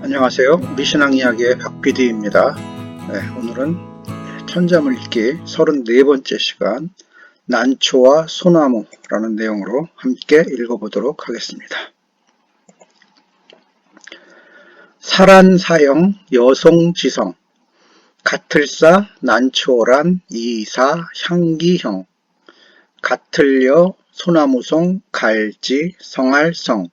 안녕하세요. 미신앙 이야기의 박PD입니다. 오늘은 천자문 읽기 34번째 시간 난초와 소나무라는 내용으로 함께 읽어보도록 하겠습니다. 사란사형 여송지성 같을사 난초란 이사 향기형 같을려 소나무송 갈지 성할성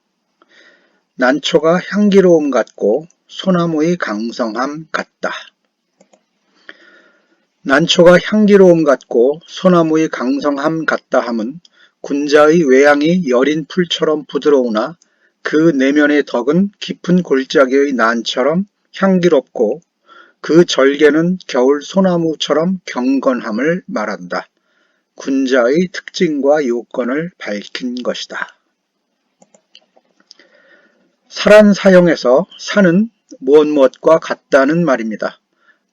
난초가 향기로움 같고 소나무의 강성함 같다. 난초가 향기로움 같고 소나무의 강성함 같다 함은 군자의 외양이 여린 풀처럼 부드러우나 그 내면의 덕은 깊은 골짜기의 난처럼 향기롭고 그 절개는 겨울 소나무처럼 경건함을 말한다. 군자의 특징과 요건을 밝힌 것이다. 사란사형에서 사는 무엇무엇과 같다는 말입니다.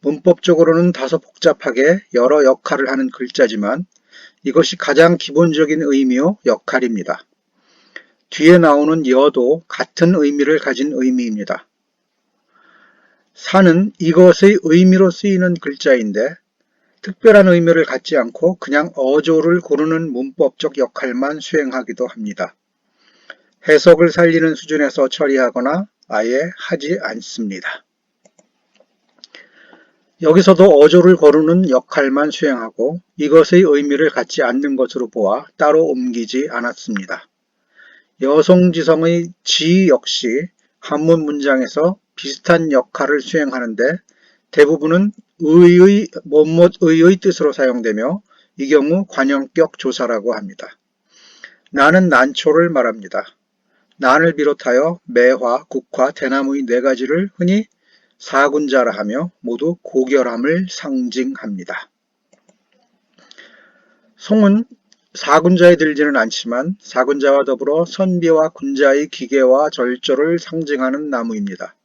문법적으로는 다소 복잡하게 여러 역할을 하는 글자지만 이것이 가장 기본적인 의미요 역할입니다. 뒤에 나오는 여도 같은 의미를 가진 의미입니다. 사는 이것의 의미로 쓰이는 글자인데 특별한 의미를 갖지 않고 그냥 어조를 고르는 문법적 역할만 수행하기도 합니다. 해석을 살리는 수준에서 처리하거나 아예 하지 않습니다. 여기서도 어조를 고르는 역할만 수행하고 이것의 의미를 갖지 않는 것으로 보아 따로 옮기지 않았습니다. 여송지성의 지 역시 한문 문장에서 비슷한 역할을 수행하는데 대부분은 의의, 뭐뭐의의 뜻으로 사용되며 이 경우 관형격 조사라고 합니다. 나는 난초를 말합니다. 난을 비롯하여 매화, 국화, 대나무의 네 가지를 흔히 사군자라 하며 모두 고결함을 상징합니다. 송은 사군자에 들지는 않지만 사군자와 더불어 선비와 군자의 기계와 절조를 상징하는 나무입니다.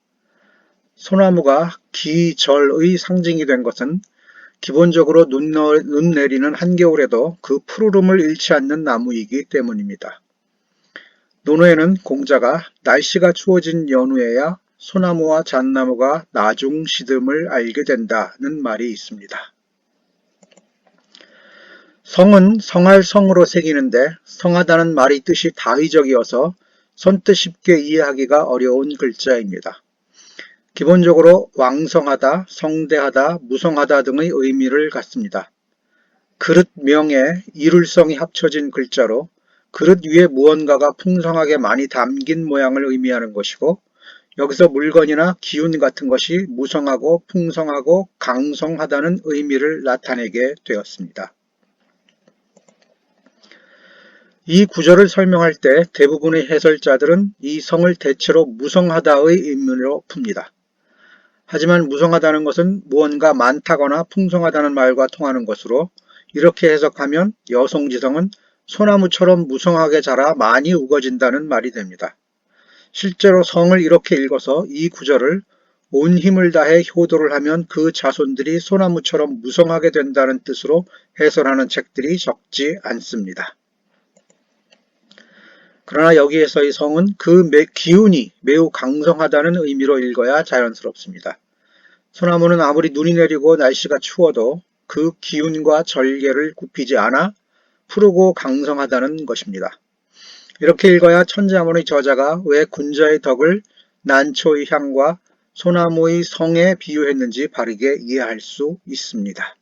소나무가 기절의 상징이 된 것은 기본적으로 눈 내리는 한겨울에도 그 푸르름을 잃지 않는 나무이기 때문입니다. 논어에는 공자가 날씨가 추워진 연후에야 소나무와 잣나무가 나중 시듬을 알게 된다는 말이 있습니다. 성은 성할 성으로 새기는데 성하다는 말이 뜻이 다의적이어서 선뜻 쉽게 이해하기가 어려운 글자입니다. 기본적으로 왕성하다, 성대하다, 무성하다 등의 의미를 갖습니다. 그릇 명에 이룰성이 합쳐진 글자로 그릇 위에 무언가가 풍성하게 많이 담긴 모양을 의미하는 것이고 여기서 물건이나 기운 같은 것이 무성하고 풍성하고 강성하다는 의미를 나타내게 되었습니다. 이 구절을 설명할 때 대부분의 해설자들은 이 성을 대체로 무성하다의 의미로 풉니다. 하지만 무성하다는 것은 무언가 많다거나 풍성하다는 말과 통하는 것으로 이렇게 해석하면 여송지성은 소나무처럼 무성하게 자라 많이 우거진다는 말이 됩니다. 실제로 성을 이렇게 읽어서 이 구절을 온 힘을 다해 효도를 하면 그 자손들이 소나무처럼 무성하게 된다는 뜻으로 해설하는 책들이 적지 않습니다. 그러나 여기에서의 성은 그 기운이 매우 강성하다는 의미로 읽어야 자연스럽습니다. 소나무는 아무리 눈이 내리고 날씨가 추워도 그 기운과 절개를 굽히지 않아 푸르고 강성하다는 것입니다. 이렇게 읽어야 천자문의 저자가 왜 군자의 덕을 난초의 향과 소나무의 성에 비유했는지 바르게 이해할 수 있습니다.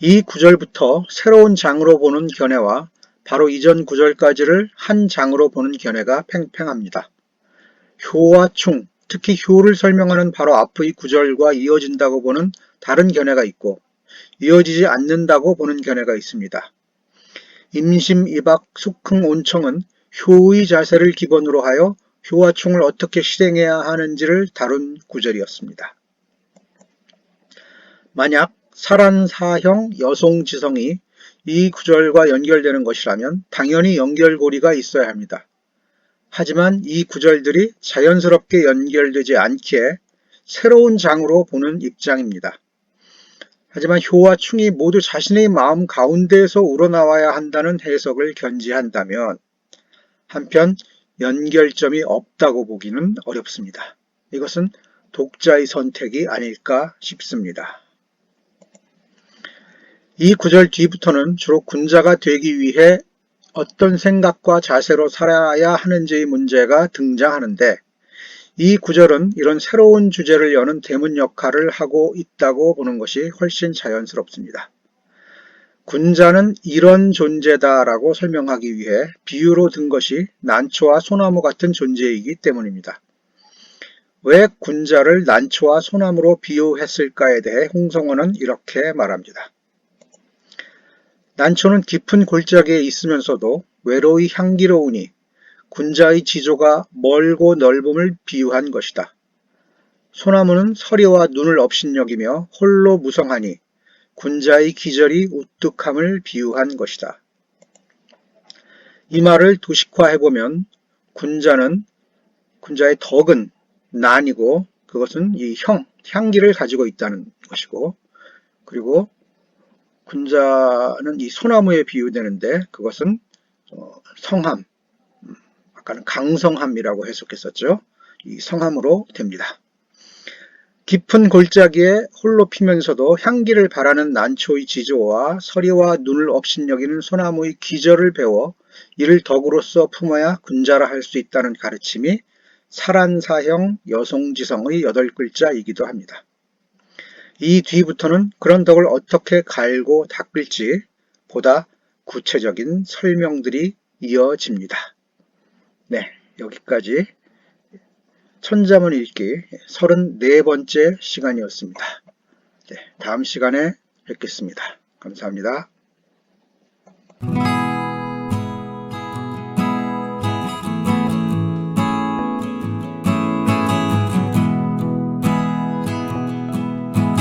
이 구절부터 새로운 장으로 보는 견해와 바로 이전 구절까지를 한 장으로 보는 견해가 팽팽합니다. 효와 충, 특히 효를 설명하는 바로 앞의 구절과 이어진다고 보는 다른 견해가 있고 이어지지 않는다고 보는 견해가 있습니다. 임심, 이박, 숙흥, 온청은 효의 자세를 기본으로 하여 효와 충을 어떻게 실행해야 하는지를 다룬 구절이었습니다. 만약 사란사형 여송지성이 이 구절과 연결되는 것이라면 당연히 연결고리가 있어야 합니다. 하지만 이 구절들이 자연스럽게 연결되지 않기에 새로운 장으로 보는 입장입니다. 하지만 효와 충이 모두 자신의 마음 가운데에서 우러나와야 한다는 해석을 견지한다면 한편 연결점이 없다고 보기는 어렵습니다. 이것은 독자의 선택이 아닐까 싶습니다. 이 구절 뒤부터는 주로 군자가 되기 위해 어떤 생각과 자세로 살아야 하는지의 문제가 등장하는데, 이 구절은 이런 새로운 주제를 여는 대문 역할을 하고 있다고 보는 것이 훨씬 자연스럽습니다. 군자는 이런 존재다라고 설명하기 위해 비유로 든 것이 난초와 소나무 같은 존재이기 때문입니다. 왜 군자를 난초와 소나무로 비유했을까에 대해 홍성원은 이렇게 말합니다. 난초는 깊은 골짜기에 있으면서도 외로이 향기로우니 군자의 지조가 멀고 넓음을 비유한 것이다. 소나무는 서리와 눈을 업신여기며 홀로 무성하니 군자의 기절이 우뚝함을 비유한 것이다. 이 말을 도식화해보면 군자의 덕은 난이고 그것은 이 향기를 가지고 있다는 것이고, 그리고 군자는 이 소나무에 비유되는데 그것은 성함, 아까는 강성함이라고 해석했었죠. 이 성함으로 됩니다. 깊은 골짜기에 홀로 피면서도 향기를 바라는 난초의 지조와 서리와 눈을 업신여기는 소나무의 기절을 배워 이를 덕으로서 품어야 군자라 할 수 있다는 가르침이 살안사형 여송지성의 8글자이기도 합니다. 이 뒤부터는 그런 덕을 어떻게 갈고 닦을지 보다 구체적인 설명들이 이어집니다. 네, 여기까지 천자문 읽기 34번째 시간이었습니다. 네, 다음 시간에 뵙겠습니다. 감사합니다.